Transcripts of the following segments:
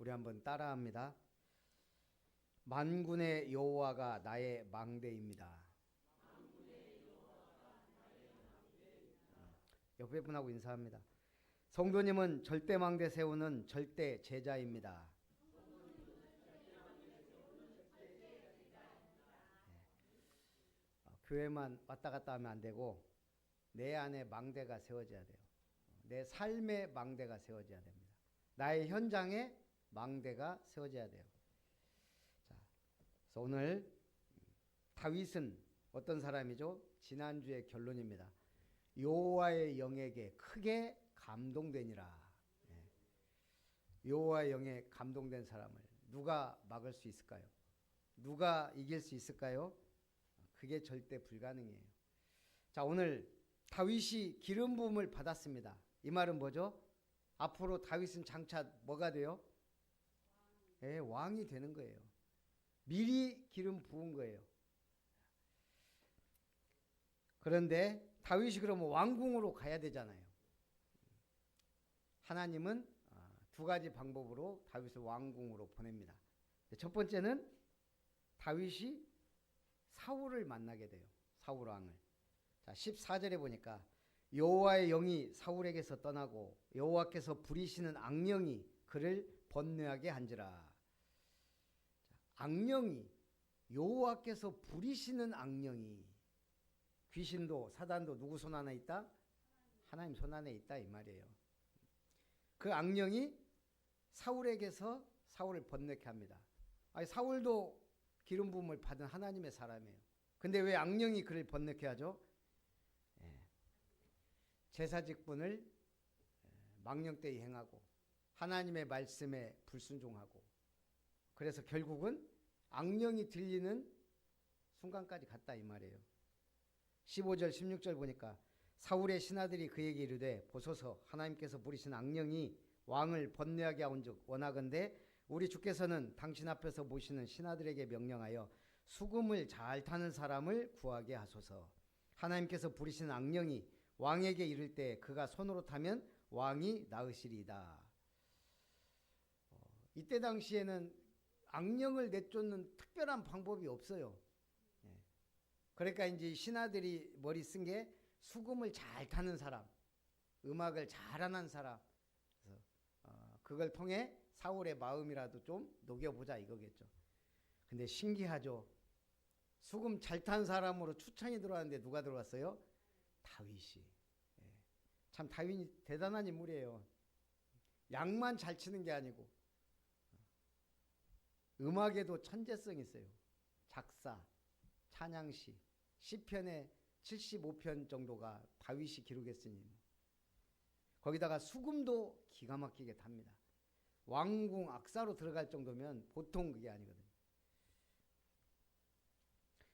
우리 한번 따라합니다. 만군의 여호와가 나의 망대입니다. 옆에 분하고 인사합니다. 성도님은 절대 망대 세우는 절대 제자입니다. 교회만 왔다 갔다 하면 안 되고 내 안에 망대가 세워져야 돼요. 내 삶의 망대가 세워져야 됩니다. 나의 현장에 망대가 세워져야 돼요. 자, 그래서 오늘 다윗은 어떤 사람이죠? 지난주의 결론입니다. 여호와의 영에게 크게 감동되니라. 여호와의 영에 감동된 사람을 누가 막을 수 있을까요? 누가 이길 수 있을까요? 그게 절대 불가능해요. 자, 오늘 다윗이 기름 부음을 받았습니다. 이 말은 뭐죠? 앞으로 다윗은 장차 뭐가 돼요? 왕이 되는 거예요. 미리 기름 부은 거예요. 그런데 다윗이 그러면 왕궁으로 가야 되잖아요. 하나님은 두 가지 방법으로 다윗을 왕궁으로 보냅니다. 첫 번째는 다윗이 사울을 만나게 돼요. 사울 왕을. 자, 14절에 보니까 여호와의 영이 사울에게서 떠나고 여호와께서 부리시는 악령이 그를 번뇌하게 한지라. 자, 악령이 여호와께서 부리시는 악령이 귀신도 사단도 누구 손 안에 있다? 하나님 손 안에 있다 이 말이에요. 그 악령이 사울에게서 사울을 번뇌케 합니다. 아니, 사울도 기름 부음을 받은 하나님의 사람이에요. 근데 왜 악령이 그를 번뇌케 하죠? 제사 직분을 망령되이 행하고 하나님의 말씀에 불순종하고 그래서 결국은 악령이 들리는 순간까지 갔다 이 말이에요. 15절 16절 보니까 사울의 신하들이 그에게 이르되 보소서 하나님께서 부리신 악령이 왕을 번뇌하게 하온즉 원하건대 우리 주께서는 당신 앞에서 모시는 신하들에게 명령하여 수금을 잘 타는 사람을 구하게 하소서. 하나님께서 부리신 악령이 왕에게 이를 때 그가 손으로 타면 왕이 나으시리이다. 이때 당시에는 악령을 내쫓는 특별한 방법이 없어요. 그러니까 이제 신하들이 머리 쓴 게 수금을 잘 타는 사람, 음악을 잘하는 사람, 그래서 그걸 통해 사울의 마음이라도 좀 녹여보자 이거겠죠. 근데 신기하죠. 수금 잘 탄 사람으로 추천이 들어왔는데 누가 들어왔어요? 다윗이. 참 다윗이 대단한 인물이에요. 양만 잘 치는 게 아니고 음악에도 천재성이 있어요. 작사, 찬양시, 시편의 75편 정도가 다윗이 기록했으니 거기다가 수금도 기가 막히게 탑니다. 왕궁 악사로 들어갈 정도면 보통 그게 아니거든요.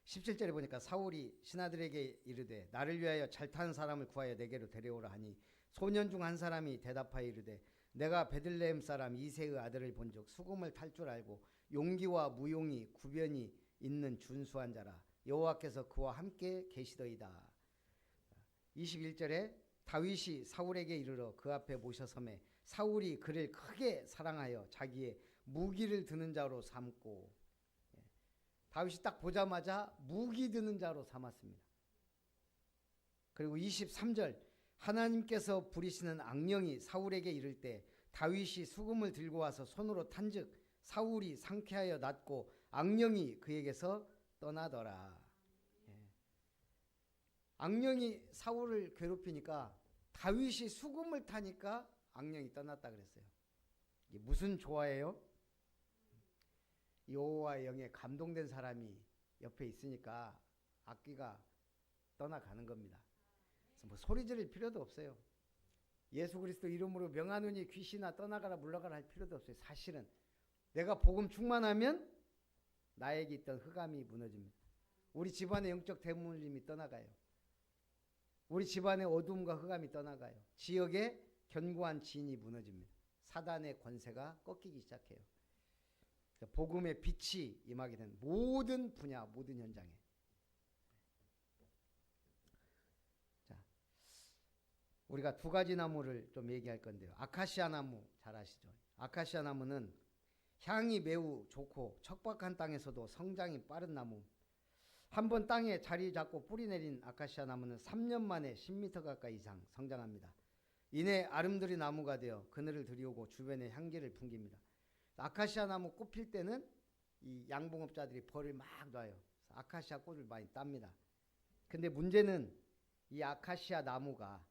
17절에 보니까 사울이 신하들에게 이르되 나를 위하여 잘 타는 사람을 구하여 내게로 데려오라 하니 소년 중 한 사람이 대답하여 이르되 내가 베들레헴 사람 이새의 아들을 본즉 수금을 탈 줄 알고 용기와 무용이 구변이 있는 준수한 자라 여호와께서 그와 함께 계시더이다. 21절에 다윗이 사울에게 이르러 그 앞에 모셔섬에 사울이 그를 크게 사랑하여 자기의 무기를 드는 자로 삼고 다윗이 딱 보자마자 무기 드는 자로 삼았습니다. 그리고 23절 하나님께서 부리시는 악령이 사울에게 이를 때 다윗이 수금을 들고 와서 손으로 탄즉 사울이 상쾌하여 낫고 악령이 그에게서 떠나더라. 악령이 사울을 괴롭히니까 다윗이 수금을 타니까 악령이 떠났다 그랬어요. 이게 무슨 조화예요? 여호와의 영에 감동된 사람이 옆에 있으니까 악귀가 떠나가는 겁니다. 그래서 뭐 소리 지를 필요도 없어요. 예수 그리스도 이름으로 명하노니 귀신아 떠나가라 물러가라 할 필요도 없어요. 사실은 내가 복음 충만하면 나에게 있던 흑암이 무너집니다. 우리 집안의 영적 대물림이 떠나가요. 우리 집안의 어둠과 흑암이 떠나가요. 지역의 견고한 진이 무너집니다. 사단의 권세가 꺾이기 시작해요. 복음의 빛이 임하게 된 모든 분야, 모든 현장에. 자, 우리가 두 가지 나무를 좀 얘기할 건데요. 아카시아 나무 잘 아시죠? 아카시아 나무는 향이 매우 좋고 척박한 땅에서도 성장이 빠른 나무. 한번 땅에 자리 잡고 뿌리 내린 아카시아 나무는 3년 만에 10m 가까이 이상 성장합니다. 이내 아름드리 나무가 되어 그늘을 들이오고 주변에 향기를 풍깁니다. 아카시아 나무 꽃 필 때는 이 양봉업자들이 벌을 막 놔요. 아카시아 꽃을 많이 땁니다. 근데 문제는 이 아카시아 나무가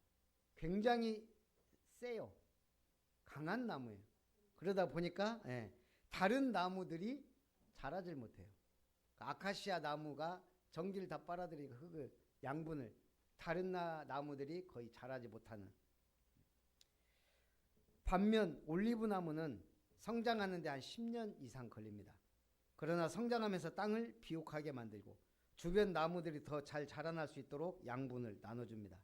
굉장히 세요. 강한 나무예요. 그러다 보니까 다른 나무들이 자라질 못해요. 아카시아 나무가 전기를 다 빨아들이고 흙을 양분을 다른 나무들이 거의 자라지 못하는. 반면 올리브 나무는 성장하는 데 한 10년 이상 걸립니다. 그러나 성장하면서 땅을 비옥하게 만들고 주변 나무들이 더 잘 자라날 수 있도록 양분을 나눠줍니다.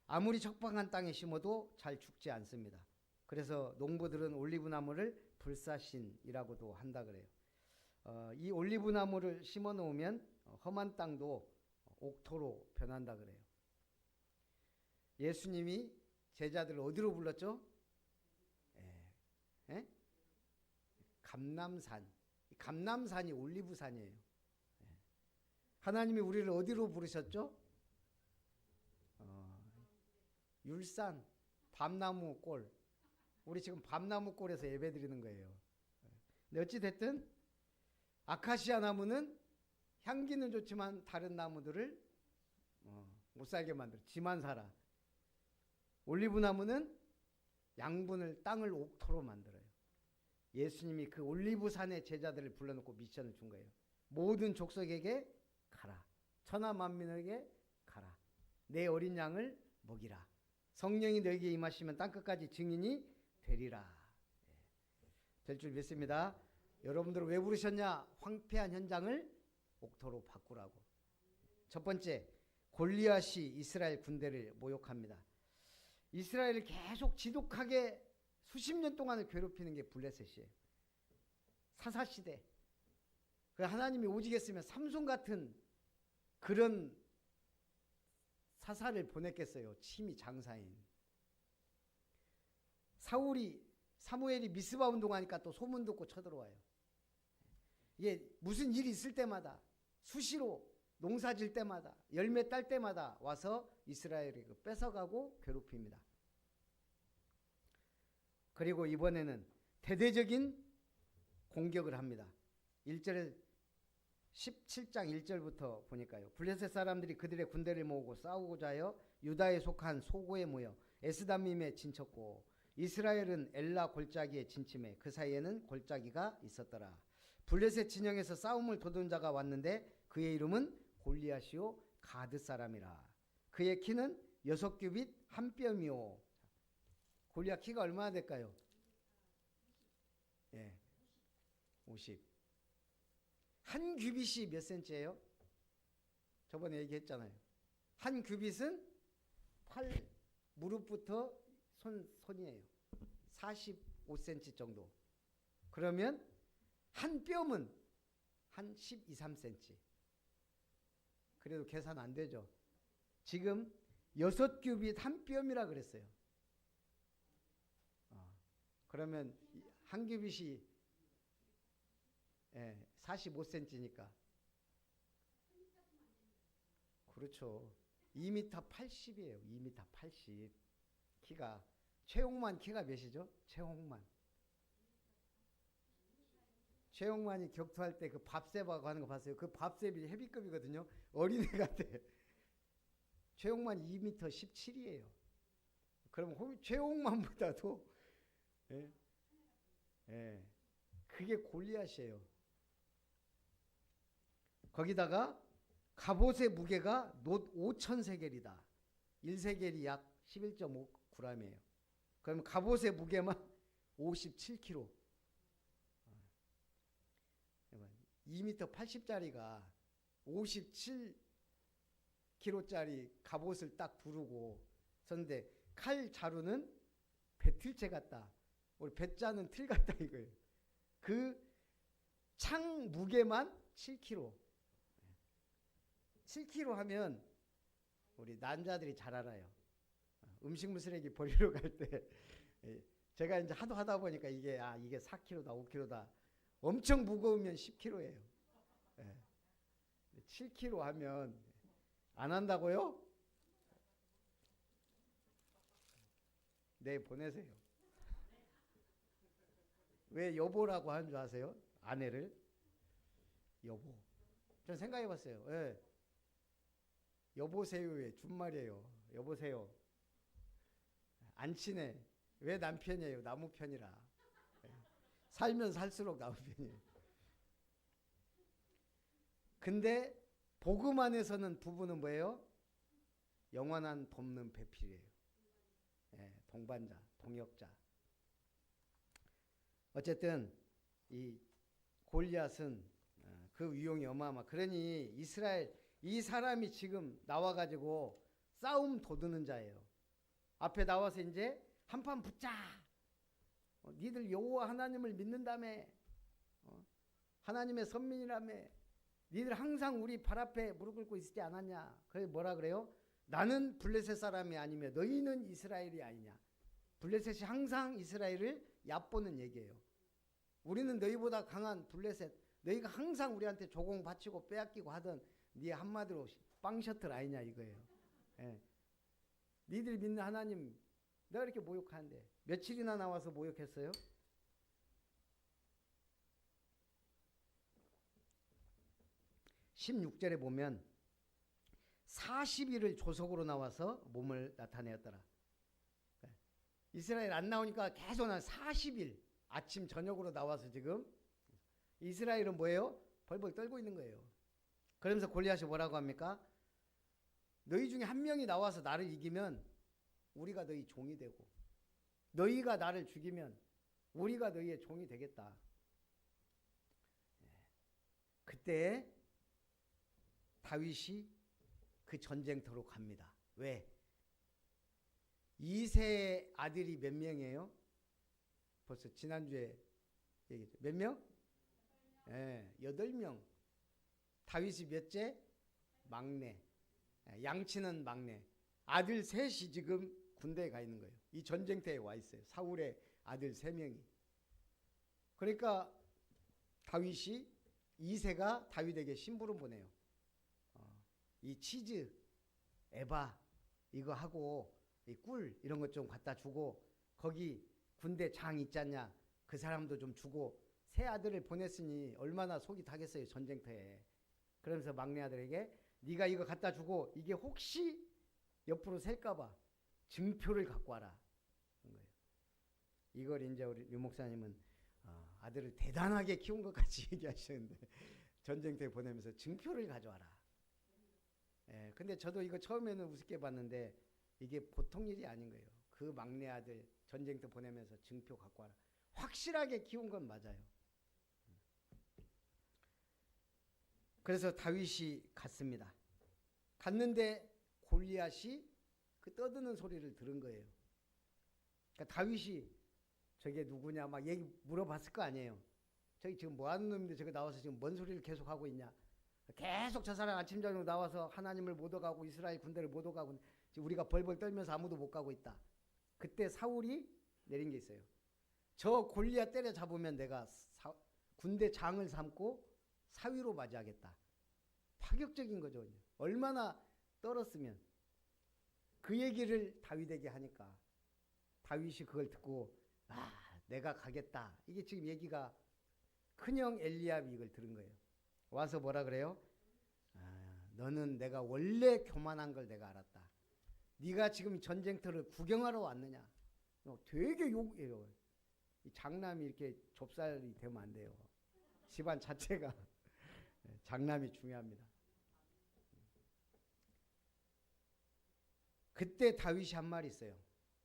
아무리 척박한 땅에 심어도 잘 죽지 않습니다. 그래서 농부들은 올리브 나무를 불사신이라고도 한다 그래요. 이 올리브 나무를 심어 놓으면 험한 땅도 옥토로 변한다 그래요. 예수님이 제자들을 어디로 불렀죠? 감람산. 감람산이 올리브산이에요. 하나님이 우리를 어디로 부르셨죠? 율산, 밤나무 꼴. 우리 지금 밤나무 꼴에서 예배 드리는 거예요. 근데 어찌됐든 아카시아 나무는 향기는 좋지만 다른 나무들을 못 살게 만들어. 지만 살아. 올리브 나무는 양분을 땅을 옥토로 만들어요. 예수님이 그 올리브산의 제자들을 불러놓고 미션을 준 거예요. 모든 족속에게 가라. 천하 만민에게 가라. 내 어린 양을 먹이라. 성령이 너에게 임하시면 땅끝까지 증인이 되리라. 될 줄 믿습니다. 여러분들 왜 부르셨냐? 황폐한 현장을 옥토로 바꾸라고. 첫 번째, 골리앗이 이스라엘 군대를 모욕합니다. 이스라엘을 계속 지독하게 수십 년 동안을 괴롭히는 게 블레셋이에요. 사사시대. 하나님이 오직했으면 삼손 같은 그런 사사를 보냈겠어요. 침이 장사인. 사무엘이 미스바 운동하니까 또 소문 듣고 쳐들어와요. 이게 무슨 일이 있을 때마다 수시로 농사 질 때마다 열매 딸 때마다 와서 이스라엘을 뺏어가고 괴롭힙니다. 그리고 이번에는 대대적인 공격을 합니다. 1절에 17장 1절부터 보니까요. 블레셋 사람들이 그들의 군대를 모으고 싸우고자 하여 유다에 속한 소고에 모여 에스담밈에 진쳤고 이스라엘은 엘라 골짜기에 진침해 그 사이에는 골짜기가 있었더라. 블레셋 진영에서 싸움을 도둔 자가 왔는데 그의 이름은 골리앗이요 가드 사람이라. 그의 키는 6규빗 한 뼘이요. 골리앗 키가 얼마나 될까요? 50. 한 규빗이 몇 센치예요? 저번에 얘기했잖아요. 한 규빗은 팔 무릎부터 손이에요. 45cm 정도. 그러면 한 뼘은 한 12, 3cm. 그래도 계산 안 되죠. 지금 6규빗 한 뼘이라 그랬어요. 그러면 한 규빗이 45cm니까. 그렇죠. 2m 80이에요. 2m 80. 키가. 최홍만 키가 몇이죠? 최홍만이 격투할 때 그 밥셉하고 하는 거 봤어요? 그 밥셉이 헤비급이거든요. 어린애 같아. 최홍만 2m 17이에요. 그럼 최홍만보다도 그게 골리앗이에요. 거기다가 갑옷의 무게가 놋 5,000세겔이다. 1세겔이 약 11.5g이에요. 그러면 갑옷의 무게만 57kg. 2m 80짜리가 57kg짜리 갑옷을 딱 두르고 썼는데 칼 자루는 배틀채 같다. 우리 배짜는 틀 같다 이거예요. 그 창 무게만 7kg. 7kg 하면 우리 남자들이 잘 알아요. 음식물 쓰레기 버리러 갈 때 제가 이제 하도 하다 보니까 이게 4kg다 5kg다 엄청 무거우면 10kg예요. 7kg 하면 안 한다고요? 네, 보내세요. 왜 여보라고 하는 줄 아세요? 아내를 여보. 전 생각해 봤어요. 예. 여보세요의 준말이에요. 여보세요. 안 친해. 왜 남편이에요? 나무 편이라. 예. 살면 살수록 나무 편이에요. 근데 복음 안에서는 부부는 뭐예요? 영원한 돕는 배필이에요. 예, 동반자, 동역자. 어쨌든 이 골리앗은 그 위용이 어마어마. 그러니 이스라엘 이 사람이 지금 나와가지고 싸움 돋우는 자예요. 앞에 나와서 이제 한판 붙자. 니들 여호와 하나님을 믿는다며. 하나님의 선민이라며. 니들 항상 우리 발 앞에 무릎 꿇고 있지 않았냐. 그래서 뭐라 그래요? 나는 블레셋 사람이 아니며 너희는 이스라엘이 아니냐. 블레셋이 항상 이스라엘을 얕보는 얘기예요. 우리는 너희보다 강한 블레셋. 너희가 항상 우리한테 조공 바치고 빼앗기고 하던 네 한마디로 빵 셔틀 아니냐 이거예요. 예. 니들 믿는 하나님 내가 이렇게 모욕하는데 며칠이나 나와서 모욕했어요? 16절에 보면 40일을 조석으로 나와서 몸을 나타내었더라. 이스라엘 안 나오니까 계속 40일 아침 저녁으로 나와서 지금 이스라엘은 뭐예요? 벌벌 떨고 있는 거예요. 그러면서 골리앗이 뭐라고 합니까? 너희 중에 한 명이 나와서 나를 이기면 우리가 너희 종이 되고 너희가 나를 죽이면 우리가 너희의 종이 되겠다. 그때 다윗이 그 전쟁터로 갑니다. 왜? 이세의 아들이 몇 명이에요? 벌써 지난주에 얘기했죠. 몇 명? 예, 8명. 다윗이 몇째? 막내. 양치는 막내. 아들 셋이 지금 군대에 가 있는 거예요. 이 전쟁터에 와 있어요. 사울의 아들 3명이. 그러니까 다윗이 이세가 다윗에게 심부름 보내요. 이 치즈, 에바 이거 하고 이 꿀 이런 것 좀 갖다 주고 거기 군대 장 있잖냐 그 사람도 좀 주고 새 아들을 보냈으니 얼마나 속이 타겠어요 전쟁터에. 그러면서 막내 아들에게 네가 이거 갖다 주고 이게 혹시 옆으로 셀까봐 증표를 갖고 와라. 이걸 이제 우리 유 목사님은 아들을 대단하게 키운 것 같이 얘기하시는데 전쟁터에 보내면서 증표를 가져와라. 예, 근데 저도 이거 처음에는 우습게 봤는데 이게 보통 일이 아닌 거예요. 그 막내 아들 전쟁터 보내면서 증표 갖고 와라. 확실하게 키운 건 맞아요. 그래서 다윗이 갔습니다. 갔는데 골리앗이 그 떠드는 소리를 들은 거예요. 그러니까 다윗이 저게 누구냐 막 얘기 물어봤을 거 아니에요. 저기 지금 뭐 하는 놈인데 저기 나와서 지금 뭔 소리를 계속 하고 있냐. 계속 저 사람 아침 저녁 나와서 하나님을 못 오가고 이스라엘 군대를 못 오가고 지금 우리가 벌벌 떨면서 아무도 못 가고 있다. 그때 사울이 내린 게 있어요. 저 골리앗 때려잡으면 내가 군대 장을 삼고 사위로 맞이하겠다. 파격적인 거죠. 얼마나 떨었으면. 그 얘기를 다윗에게 하니까 다윗이 그걸 듣고 내가 가겠다. 이게 지금 얘기가 큰형 엘리압이 이걸 들은 거예요. 와서 뭐라 그래요? 너는 내가 원래 교만한 걸 내가 알았다. 네가 지금 전쟁터를 구경하러 왔느냐. 되게 욕해요. 이 장남이 이렇게 좁쌀이 되면 안 돼요. 집안 자체가 장남이 중요합니다. 그때 다윗이 한 말이 있어요.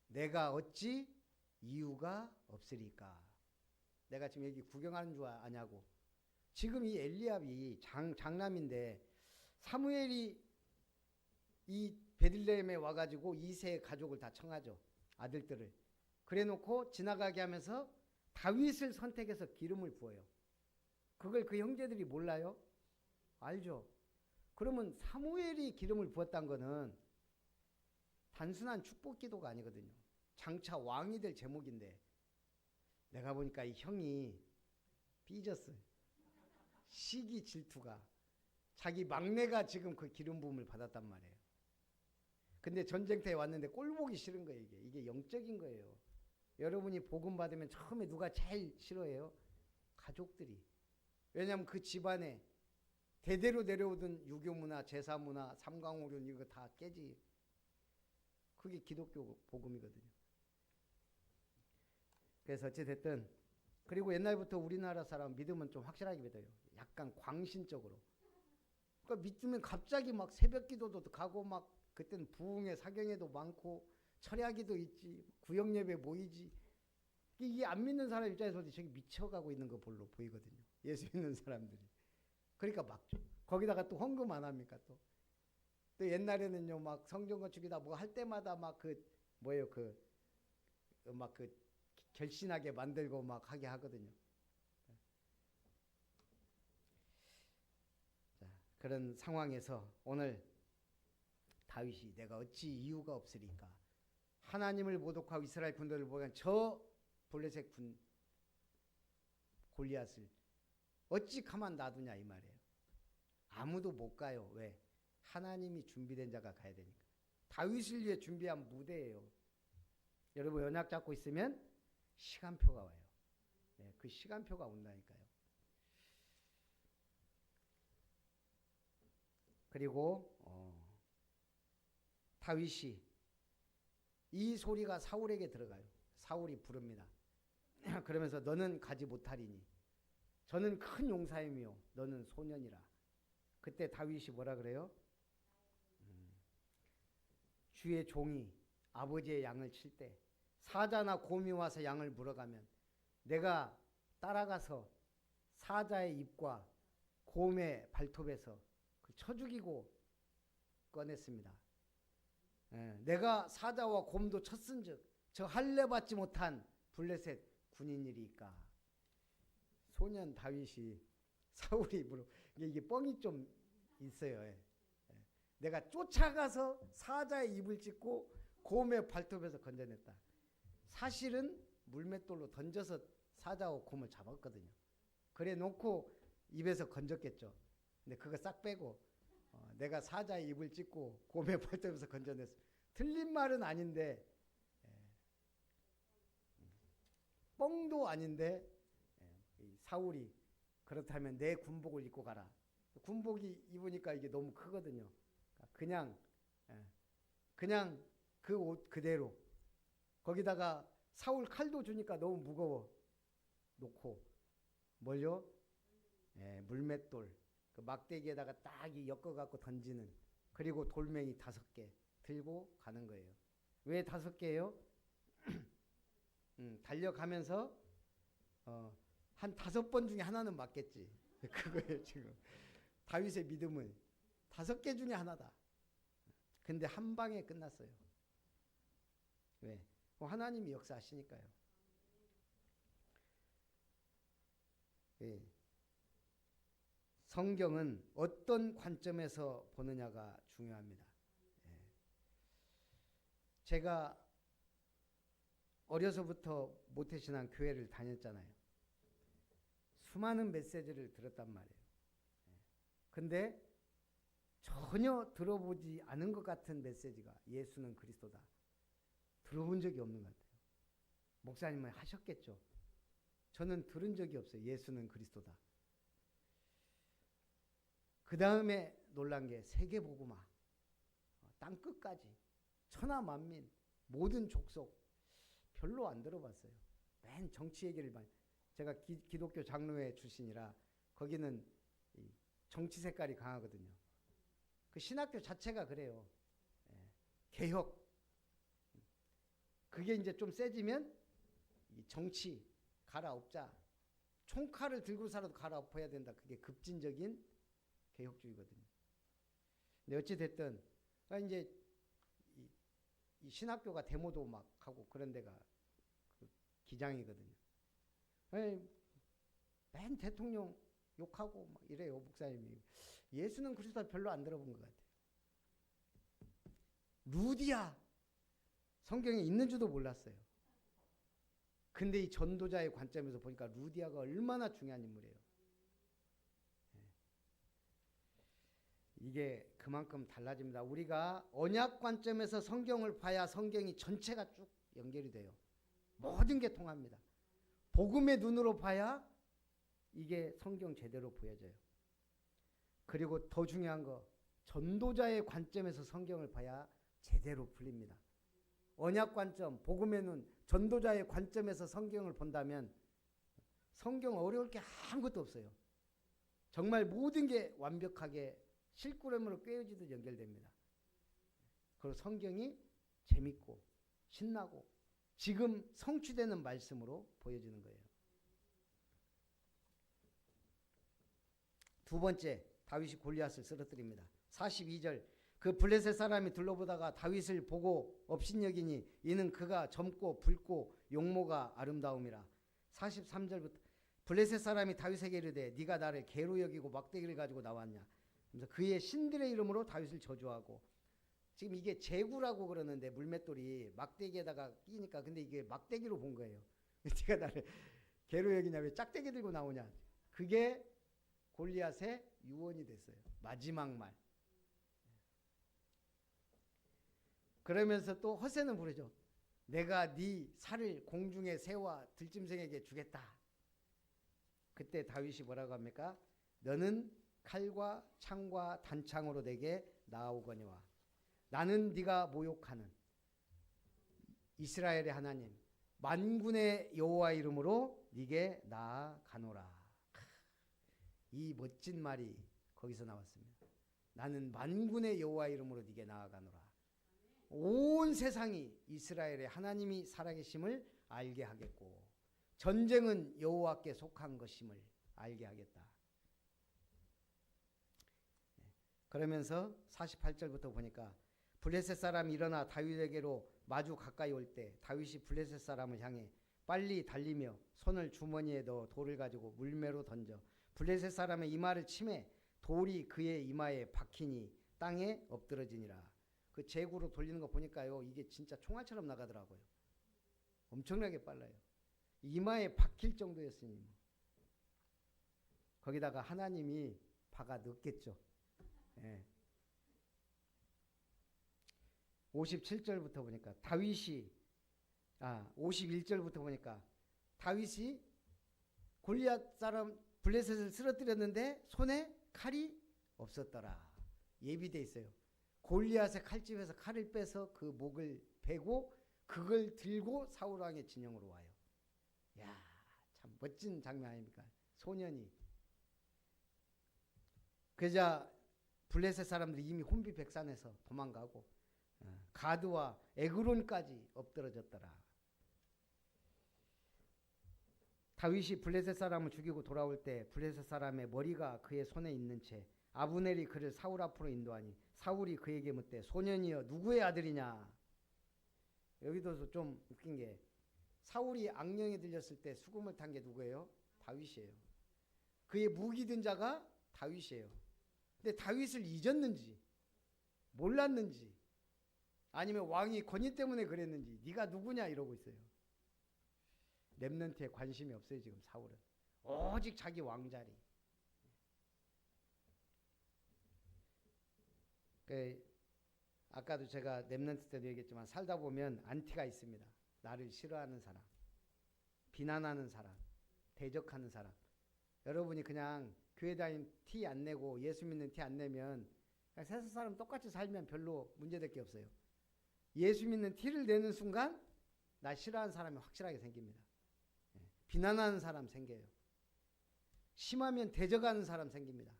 내가 어찌 이유가 없으리까. 내가 지금 여기 구경하는 줄 아냐고. 지금 이 엘리압이 장남인데 사무엘이 이 베들레헴에 와가지고 이세의 가족을 다 청하죠. 아들들을. 그래놓고 지나가게 하면서 다윗을 선택해서 기름을 부어요. 그걸 그 형제들이 몰라요? 알죠? 그러면 사무엘이 기름을 부었다는 거는 단순한 축복 기도가 아니거든요. 장차 왕이 될 제목인데 내가 보니까 이 형이 삐졌어요. 시기 질투가. 자기 막내가 지금 그 기름 부음을 받았단 말이에요. 근데 전쟁터에 왔는데 꼴 보기 싫은 거예요. 이게 영적인 거예요. 여러분이 복음 받으면 처음에 누가 제일 싫어해요? 가족들이. 왜냐하면 그 집안에 대대로 내려오던 유교 문화, 제사 문화, 삼강오륜 이거 다 깨지. 그게 기독교 복음이거든요. 그래서 어찌됐든 그리고 옛날부터 우리나라 사람 믿음은 좀 확실하게 믿어요. 약간 광신적으로. 그러니까 믿으면 갑자기 막 새벽 기도도 가고 막 그때는 부흥회 사경회도 많고 철야기도 있지 구역 예배 모이지. 이게 안 믿는 사람 입장에서 저기 미쳐가고 있는 거 볼로 보이거든요. 예수 믿는 사람들이. 그러니까 막죠. 거기다가 또 헌금 안 합니까 또. 또 옛날에는요 막 성전 건축이다 뭐 할 때마다 막 그 뭐예요 막 그 결신하게 만들고 막 하게 하거든요. 자, 그런 상황에서 오늘 다윗이 내가 어찌 이유가 없으리까 하나님을 모독하고 이스라엘 군대를 보면 저 블레셋 군 골리앗을 어찌 가만 놔두냐 이 말이에요. 아무도 못 가요. 왜? 하나님이 준비된 자가 가야 되니까. 다윗을 위해 준비한 무대예요. 여러분 연약 잡고 있으면 시간표가 와요. 네, 그 시간표가 온다니까요. 그리고 다윗이 이 소리가 사울에게 들어가요. 사울이 부릅니다. 그러면서 너는 가지 못하리니 저는 큰 용사이며 너는 소년이라. 그때 다윗이 뭐라 그래요? 주의 종이 아버지의 양을 칠 때 사자나 곰이 와서 양을 물어가면 내가 따라가서 사자의 입과 곰의 발톱에서 쳐 죽이고 꺼냈습니다. 내가 사자와 곰도 쳤은즉 저 할례 받지 못한 블레셋 군인이리까. 소년 다윗이 사울이 물어 이게 뻥이 좀 있어요. 내가 쫓아가서 사자의 입을 찢고 곰의 발톱에서 건져냈다. 사실은 물맷돌로 던져서 사자와 곰을 잡았거든요. 그래 놓고 입에서 건졌겠죠. 근데 그거 싹 빼고 내가 사자의 입을 찢고 곰의 발톱에서 건져냈어. 틀린 말은 아닌데 뻥도 아닌데 사울이 그렇다면 내 군복을 입고 가라. 군복이 입으니까 이게 너무 크거든요. 그냥 그 옷 그대로 거기다가 사울 칼도 주니까 너무 무거워 놓고 뭘요? 물맷돌 그 막대기에다가 딱 엮어갖고 던지는 그리고 돌멩이 5개 들고 가는 거예요. 왜 5개예요? 달려가면서 한 5번 중에 하나는 맞겠지. 그거예요 지금. 다윗의 믿음은 5개 중에 하나다. 근데 한 방에 끝났어요. 왜? 하나님이 역사하시니까요. 예. 성경은 어떤 관점에서 보느냐가 중요합니다. 예. 제가 어려서부터 모태신앙 교회를 다녔잖아요. 수많은 메시지를 들었단 말이에요. 근데 전혀 들어보지 않은 것 같은 메시지가 예수는 그리스도다. 들어본 적이 없는 것 같아요. 목사님은 하셨겠죠. 저는 들은 적이 없어요. 예수는 그리스도다. 그 다음에 놀란 게 세계복음화. 땅끝까지 천하 만민 모든 족속 별로 안 들어봤어요. 맨 정치 얘기를 많이. 제가 기독교 장로회 출신이라 거기는 정치 색깔이 강하거든요. 그 신학교 자체가 그래요. 개혁. 그게 이제 좀 세지면 정치 갈아엎자. 총칼을 들고서라도 갈아엎어야 된다. 그게 급진적인 개혁주의거든요. 근데 어찌 됐든 이제 이 신학교가 데모도 막 하고 그런 데가 그 기장이거든요. 맨 대통령 욕하고 막 이래요. 목사님이. 예수는 그리스도 별로 안 들어본 것 같아요. 루디아 성경에 있는 줄도 몰랐어요. 근데 이 전도자의 관점에서 보니까 루디아가 얼마나 중요한 인물이에요. 이게 그만큼 달라집니다. 우리가 언약 관점에서 성경을 봐야 성경이 전체가 쭉 연결이 돼요. 모든 게 통합니다. 복음의 눈으로 봐야 이게 성경 제대로 보여져요. 그리고 더 중요한 거, 전도자의 관점에서 성경을 봐야 제대로 풀립니다. 언약 관점, 복음의 눈, 전도자의 관점에서 성경을 본다면 성경 어려울 게 아무것도 없어요. 정말 모든 게 완벽하게 실구레모로 꿰어지듯 연결됩니다. 그리고 성경이 재밌고 신나고 지금 성취되는 말씀으로 보여지는 거예요. 두 번째, 다윗이 골리앗을 쓰러뜨립니다. 42절, 그 블레셋 사람이 둘러보다가 다윗을 보고 업신여기니 이는 그가 젊고 붉고 용모가 아름다움이라. 43절부터 블레셋 사람이 다윗에게 이르되 네가 나를 개로 여기고 막대기를 가지고 나왔냐. 그래서 그의 신들의 이름으로 다윗을 저주하고, 지금 이게 제구라고 그러는데 물맷돌이 막대기에다가 끼니까, 근데 이게 막대기로 본 거예요. 네가 나를 개로 여기냐, 왜 짝대기 들고 나오냐. 그게 골리앗의 유언이 됐어요. 마지막 말. 그러면서 또 허세는 부르죠. 내가 네 살을 공중의 새와 들짐승에게 주겠다. 그때 다윗이 뭐라고 합니까? 너는 칼과 창과 단창으로 내게 나아오거니와 나는 네가 모욕하는 이스라엘의 하나님 만군의 여호와 이름으로 네게 나아가노라. 이 멋진 말이 거기서 나왔습니다. 나는 만군의 여호와 이름으로 네게 나아가노라. 온 세상이 이스라엘의 하나님이 살아계심을 알게 하겠고 전쟁은 여호와께 속한 것임을 알게 하겠다. 그러면서 48절부터 보니까 블레셋 사람이 일어나 다윗에게로 마주 가까이 올 때 다윗이 블레셋 사람을 향해 빨리 달리며 손을 주머니에 넣어 돌을 가지고 물매로 던져 블레셋 사람의 이마를 치매 돌이 그의 이마에 박히니 땅에 엎드러지니라. 그 제구로 돌리는 거 보니까요, 이게 진짜 총알처럼 나가더라고요. 엄청나게 빨라요. 이마에 박힐 정도였으니 거기다가 하나님이 박아 넣겠죠. 예. 57절부터 보니까 51절부터 보니까 다윗이 골리앗 사람 블레셋을 쓰러뜨렸는데 손에 칼이 없었더라. 예비돼 있어요. 골리앗의 칼집에서 칼을 빼서 그 목을 베고 그걸 들고 사울 왕의 진영으로 와요. 야, 참 멋진 장면 아닙니까? 소년이. 그러자 블레셋 사람들이 이미 혼비백산해서 도망가고 가드와 에그론까지 엎드러졌더라. 다윗이 블레셋 사람을 죽이고 돌아올 때 블레셋 사람의 머리가 그의 손에 있는 채 아브넬이 그를 사울 앞으로 인도하니 사울이 그에게 묻되 소년이여 누구의 아들이냐. 여기도 좀 웃긴 게 사울이 악령에 들렸을 때 수금을 탄 게 누구예요? 다윗이에요. 그의 무기 든 자가 다윗이에요. 근데 다윗을 잊었는지 몰랐는지 아니면 왕이 권위 때문에 그랬는지 네가 누구냐 이러고 있어요. 렘넌트에 관심이 없어요. 지금 사울은 오직 자기 왕자리. 아까도 제가 렘넌트 때도 얘기했지만 살다 보면 안티가 있습니다. 나를 싫어하는 사람, 비난하는 사람, 대적하는 사람. 여러분이 그냥 교회 다니는 티 안 내고 예수 믿는 티 안 내면 세상 사람 똑같이 살면 별로 문제될 게 없어요. 예수 믿는 티를 내는 순간 나 싫어하는 사람이 확실하게 생깁니다. 비난하는 사람 생겨요. 심하면 대적하는 사람 생깁니다.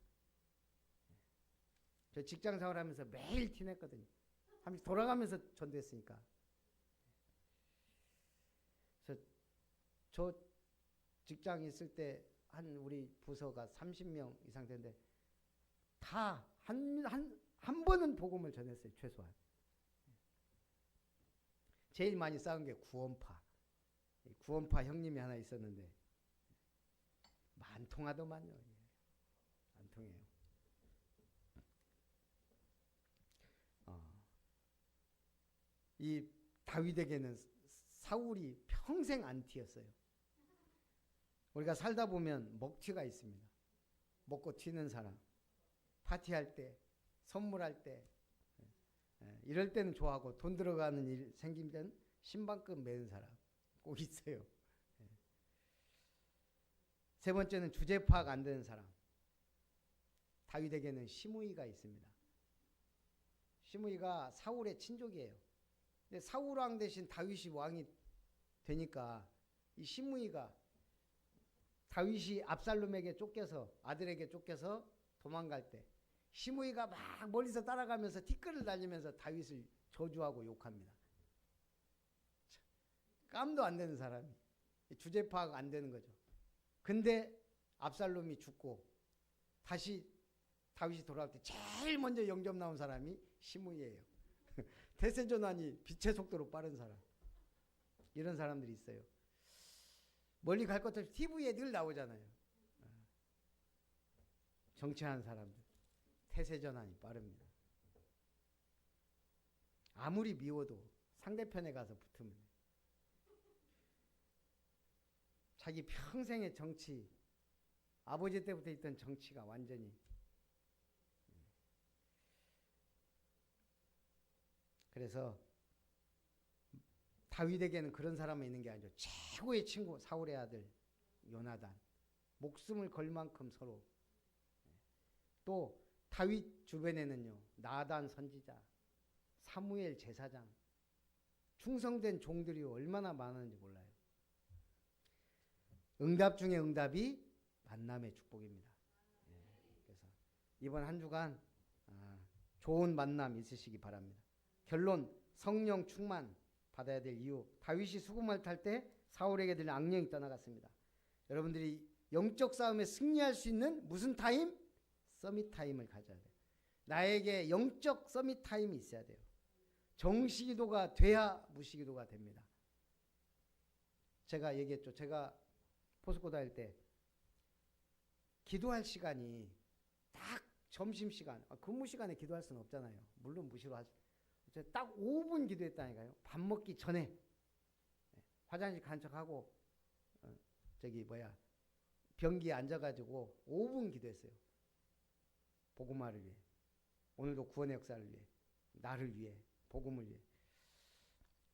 저 직장 생활하면서 매일 티 냈거든요. 돌아가면서 전도했으니까. 저 직장 있을 때 한 우리 부서가 30명 이상 되는데 다 한 번은 복음을 전했어요. 최소한. 제일 많이 싸운 게 구원파. 구원파 형님이 하나 있었는데 안 통하더만요. 안 통해요. 이 다윗에게는 사울이 평생 안티였어요. 우리가 살다 보면 먹튀가 있습니다. 먹고 튀는 사람, 파티할 때, 선물할 때, 이럴 때는 좋아하고 돈 들어가는 일 생기면 신방금 매는 사람 꼭 있어요. 세 번째는 주제 파악 안 되는 사람. 다윗에게는 시므이가 있습니다. 시므이가 사울의 친족이에요. 근데 사울 왕 대신 다윗이 왕이 되니까 이 시므이가 다윗이 압살롬에게 쫓겨서 아들에게 쫓겨서 도망갈 때 시므이가 막 멀리서 따라가면서 티끌을 달리면서 다윗을 저주하고 욕합니다. 깜도 안 되는 사람이 주제 파악 안 되는 거죠. 근데 압살롬이 죽고 다시 다윗이 돌아올 때 제일 먼저 영접 나온 사람이 시므이예요. 대세전환이 빛의 속도로 빠른 사람. 이런 사람들이 있어요. 멀리 갈 것 없이 TV에 늘 나오잖아요. 정치하는 사람들. 태세전환이 빠릅니다. 아무리 미워도 상대편에 가서 붙으면 자기 평생의 정치, 아버지 때부터 있던 정치가 완전히 그래서 다윗에게는 그런 사람이 있는 게 아니죠. 최고의 친구 사울의 아들 요나단, 목숨을 걸 만큼 서로. 또 다윗 주변에는요 나단 선지자, 사무엘 제사장, 충성된 종들이 얼마나 많은지 몰라요. 응답 중에 응답이 만남의 축복입니다. 그래서 이번 한 주간 좋은 만남 있으시기 바랍니다. 결론, 성령 충만 받아야 될 이유. 다윗이 수금을 탈 때 사울에게 들린 악령이 떠나갔습니다. 여러분들이 영적 싸움에 승리할 수 있는 무슨 타임? 서밋 타임을 가져야 돼요. 나에게 영적 서밋 타임이 있어야 돼요. 정시기도가 돼야 무시기도가 됩니다. 제가 얘기했죠. 제가 포스코 다닐 때 기도할 시간이 딱 점심시간, 근무 시간에 기도할 수는 없잖아요. 물론 무시로 하죠. 딱 5분 기도했다니까요. 밥 먹기 전에 화장실 간척하고 변기에 앉아가지고 5분 기도했어요. 복음화를 위해, 오늘도 구원의 역사를 위해, 나를 위해, 복음을 위해.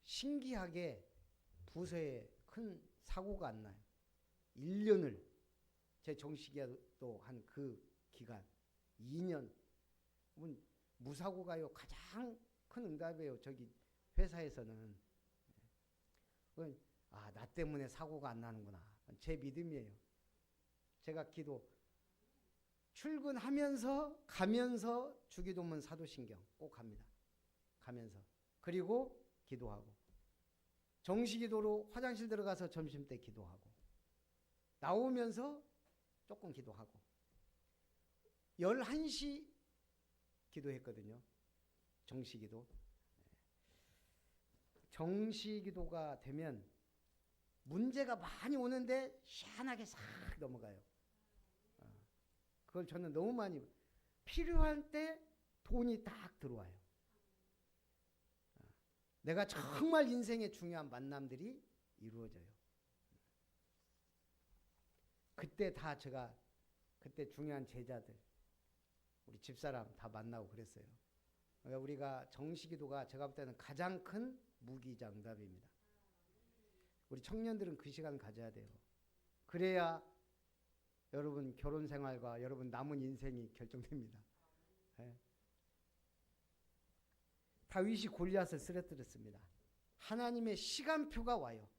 신기하게 부서에 큰 사고가 안 나요. 1년을 제 정식이도 한 그 기간 2년 무사고가요 가장 큰 응답이에요. 저기 회사에서는. 나 때문에 사고가 안 나는구나. 제 믿음이에요. 제가 기도 출근하면서 가면서 주기도문 사도신경 꼭 합니다. 가면서. 그리고 기도하고. 정시기도로 화장실 들어가서 점심때 기도하고. 나오면서 조금 기도하고. 11시 기도했거든요. 정시기도. 정시기도가 되면 문제가 많이 오는데 시원하게 싹 넘어가요. 그걸 저는 너무 많이 필요할 때 돈이 딱 들어와요. 내가 정말 인생에 중요한 만남들이 이루어져요. 그때 다 제가 그때 중요한 제자들 우리 집사람 다 만나고 그랬어요. 그러니까 우리가 정시기도가 제가 볼 때는 가장 큰 무기장답입니다. 우리 청년들은 그 시간 가져야 돼요. 그래야 여러분 결혼 생활과 여러분 남은 인생이 결정됩니다. 네. 다윗이 골리앗을 쓰러뜨렸습니다. 하나님의 시간표가 와요.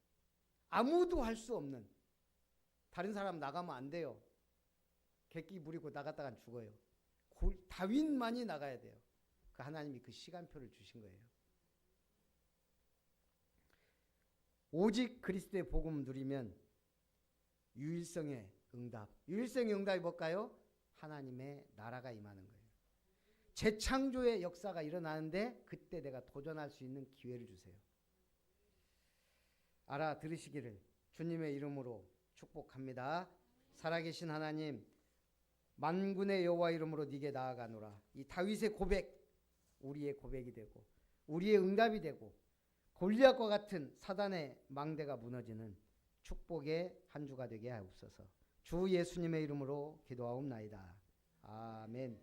아무도 할 수 없는. 다른 사람 나가면 안 돼요. 객기 부리고 나갔다간 죽어요. 다윗만이 나가야 돼요. 그 하나님이 그 시간표를 주신 거예요. 오직 그리스도의 복음 누리면 유일성의 응답. 유일성의 응답이 뭘까요? 하나님의 나라가 임하는 거예요. 재창조의 역사가 일어나는데 그때 내가 도전할 수 있는 기회를 주세요. 알아들으시기를 주님의 이름으로 축복합니다. 살아계신 하나님, 만군의 여호와 이름으로 네게 나아가노라. 이 다윗의 고백, 우리의 고백이 되고 우리의 응답이 되고 골리앗과 같은 사단의 망대가 무너지는 축복의 한 주가 되게 하옵소서. 주 예수님의 이름으로 기도하옵나이다. 아멘.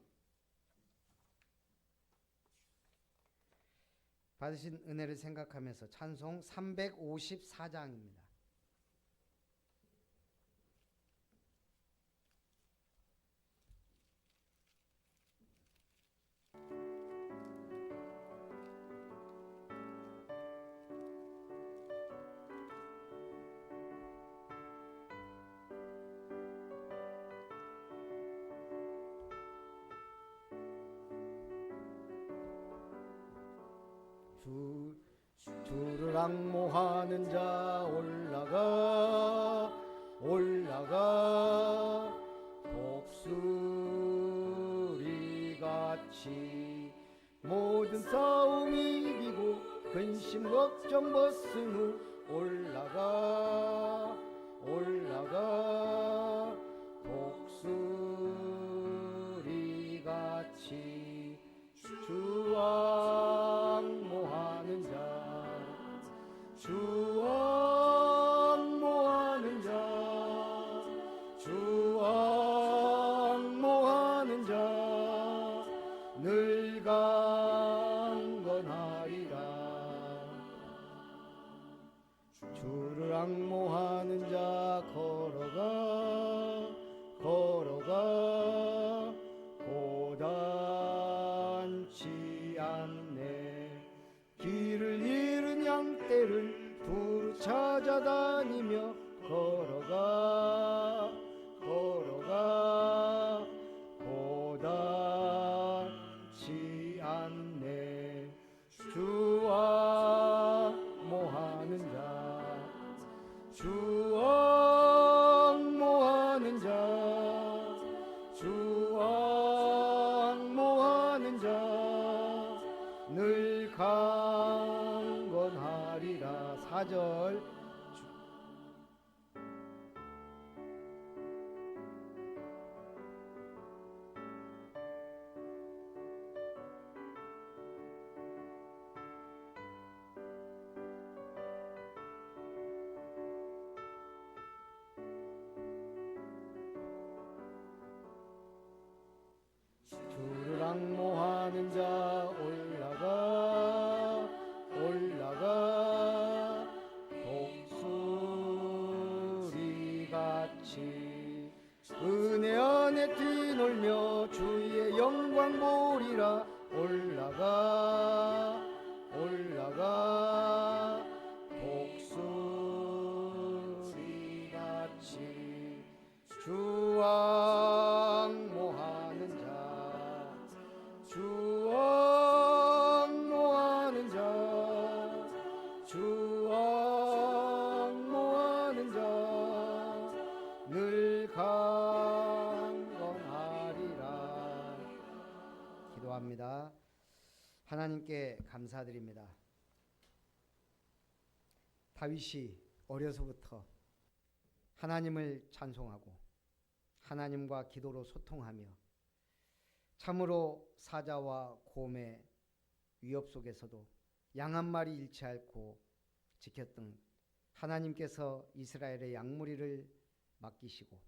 받으신 은혜를 생각하면서 찬송 354장입니다. 주를 앙모하는 자 올라가 독수리같이 모든 싸움 이기고 근심 걱정 벗은 후 올라가 독수리같이 주 앙모하는 자 늘 강건하리라. 주를 앙모하는 자 걸어가 고단치 않네. 길을 잃은 양떼를 두루 찾아다니며 걸어가 고단치 않네. 주 앙모하는 자 늘 강건하리라. 4절 주를 앙모하는 자 올라가 독수리같이 은혜 안에 뛰놀며 주의 영광 보리라. 올라가 독수리같이 주 앙모하는 자 늘 강건하리라. 기도합니다. 하나님께 감사드립니다. 다윗이 어려서부터 하나님을 찬송하고 하나님과 기도로 소통하며 참으로 사자와 곰의 위협 속에서도 양 한 마리 잃지 않고 지켰던 하나님께서 이스라엘의 양무리를 맡기시고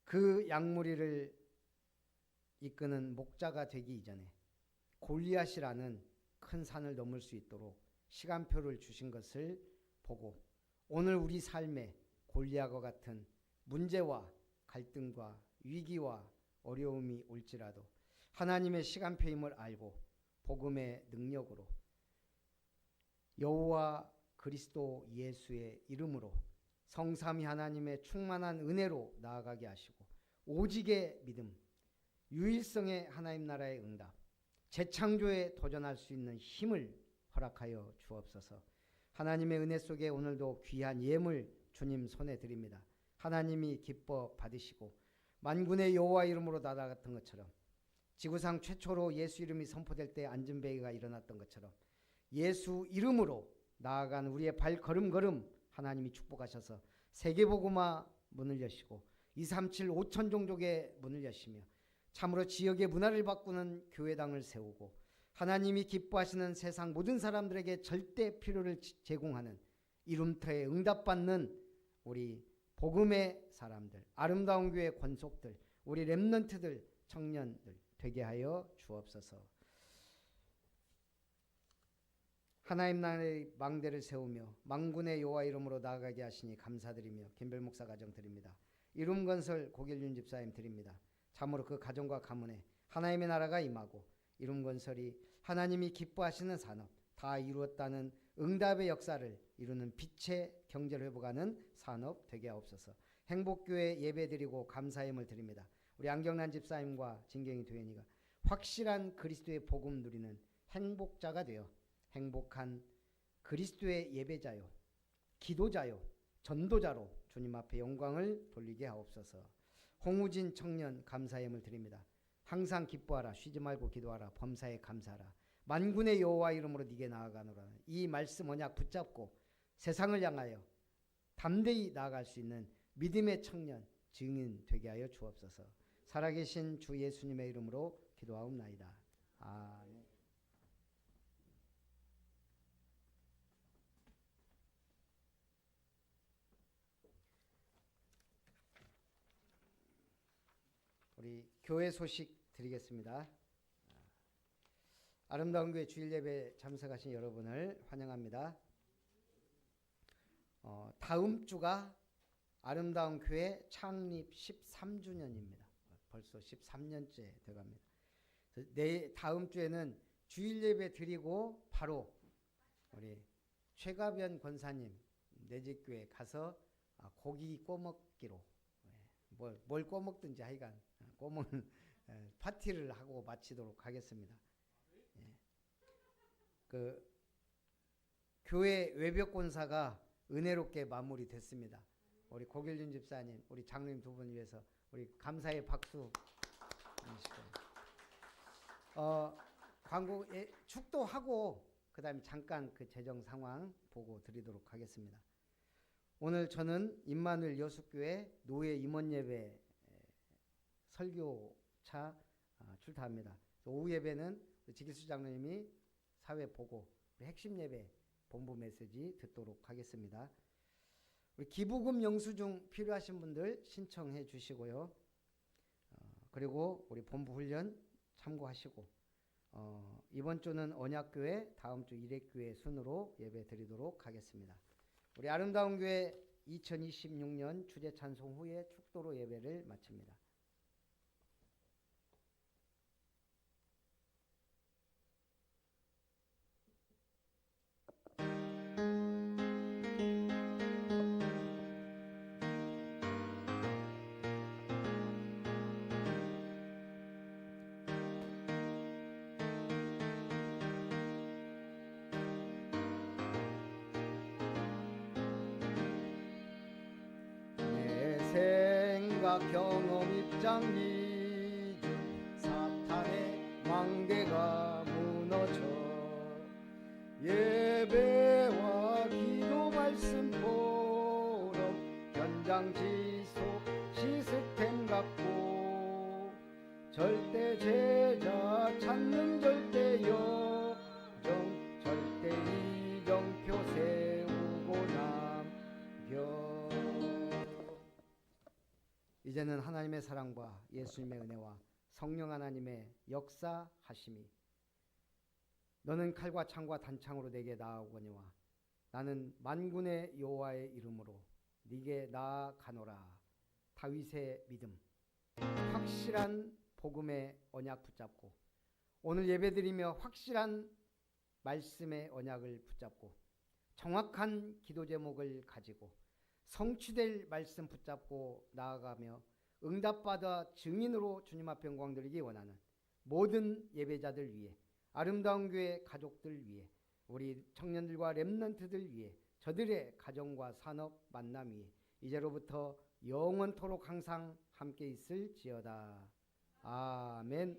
그 양무리를 이끄는 목자가 되기 이전에 골리앗이라는 큰 산을 넘을 수 있도록 시간표를 주신 것을 보고 오늘 우리 삶에 골리앗과 같은 문제와 갈등과 위기와 어려움이 올지라도 하나님의 시간표임을 알고 복음의 능력으로 여호와 그리스도 예수의 이름으로 성삼위 하나님의 충만한 은혜로 나아가게 하시고 오직의 믿음, 유일성의 하나님 나라의 응답, 재창조에 도전할 수 있는 힘을 허락하여 주옵소서. 하나님의 은혜 속에 오늘도 귀한 예물 주님 손에 드립니다. 하나님이 기뻐 받으시고 만군의 여호와 이름으로 나아갔던 것처럼 지구상 최초로 예수 이름이 선포될 때 안전배기가 일어났던 것처럼 예수 이름으로 나아간 우리의 발걸음 하나님이 축복하셔서 세계복음화 문을 여시고 237 5천 종족의 문을 여시며 참으로 지역의 문화를 바꾸는 교회당을 세우고 하나님이 기뻐하시는 세상 모든 사람들에게 절대 필요를 제공하는 이룸터에 응답받는 우리 복음의 사람들, 아름다운 교회 권속들, 우리 렘넌트들, 청년들 되게 하여 주옵소서. 하나님 나라의 망대를 세우며 만군의 여호와 이름으로 나아가게 하시니 감사드리며 김별 목사 가정 드립니다. 이룸건설 고길윤 집사님 드립니다. 참으로 그 가정과 가문에 하나님의 나라가 임하고 이룸건설이 하나님이 기뻐하시는 산업 다 이루었다는 응답의 역사를 이루는 빛의 경제를 회복하는 산업 되게 하옵소서. 행복교회 예배드리고 감사임을 드립니다. 우리 안경란 집사님과 진경이 도현이가 확실한 그리스도의 복음 누리는 행복자가 되어 행복한 그리스도의 예배자요, 기도자요, 전도자로 주님 앞에 영광을 돌리게 하옵소서. 홍우진 청년 감사임을 드립니다. 항상 기뻐하라, 쉬지 말고 기도하라, 범사에 감사하라. 만군의 여호와 이름으로 네게 나아가노라. 이 말씀 언약 붙잡고 세상을 향하여 담대히 나아갈 수 있는 믿음의 청년 증인 되게 하여 주옵소서. 살아계신 주 예수님의 이름으로 기도하옵나이다. 아멘. 우리 교회 소식 드리겠습니다. 아름다운 교회 주일 예배 참석하신 여러분을 환영합니다. 다음 주가 아름다운 교회 창립 13주년입니다. 벌써 13년째 돼갑니다. 다음 주에는 주일 예배 드리고 바로 우리 최가변 권사님 내집교회 가서 고기 꼬먹기로 뭘 꼬먹든지 하여간 꼬먹는 파티를 하고 마치도록 하겠습니다. 그 교회 외벽 공사가 은혜롭게 마무리됐습니다. 우리 고길준 집사님, 우리 장로님 두 분 위해서 우리 감사의 박수. 광고 축도하고 그다음에 잠깐 그 재정 상황 보고 드리도록 하겠습니다. 오늘 저는 임마누엘 여수교회 노예 임원 예배 설교차 출타합니다. 오후 예배는 지길수 장로님이 사회 보고 핵심 예배 본부 메시지 듣도록 하겠습니다. 우리 기부금 영수증 필요하신 분들 신청해 주시고요. 그리고 우리 본부 훈련 참고하시고 이번 주는 언약교회, 다음 주 일회교회 순으로 예배 드리도록 하겠습니다. 우리 아름다운 교회 2026년 주제 찬송 후에 축도로 예배를 마칩니다. 생각 경험 입장 기준 사탄의 망대가 무너져 예배와 기도 말씀 포럼 현장 지속 시스템 갖고 절대 제자 찾는 절대 여정 절대 이정표 세우고 남겨. 이제는 하나님의 사랑과 예수님의 은혜와 성령 하나님의 역사하심이 너는 칼과 창과 단창으로 내게 나아오거니와 나는 만군의 여호와의 이름으로 네게 나아가노라. 다윗의 믿음 확실한 복음의 언약 붙잡고 오늘 예배드리며 확실한 말씀의 언약을 붙잡고 정확한 기도 제목을 가지고 성취될 말씀 붙잡고 나아가며 응답받아 증인으로 주님 앞에 영광 드리기 원하는 모든 예배자들 위해 아름다운 교회 가족들 위해 우리 청년들과 렘넌트들 위해 저들의 가정과 산업 만남 위해 이제로부터 영원토록 항상 함께 있을지어다. 아멘.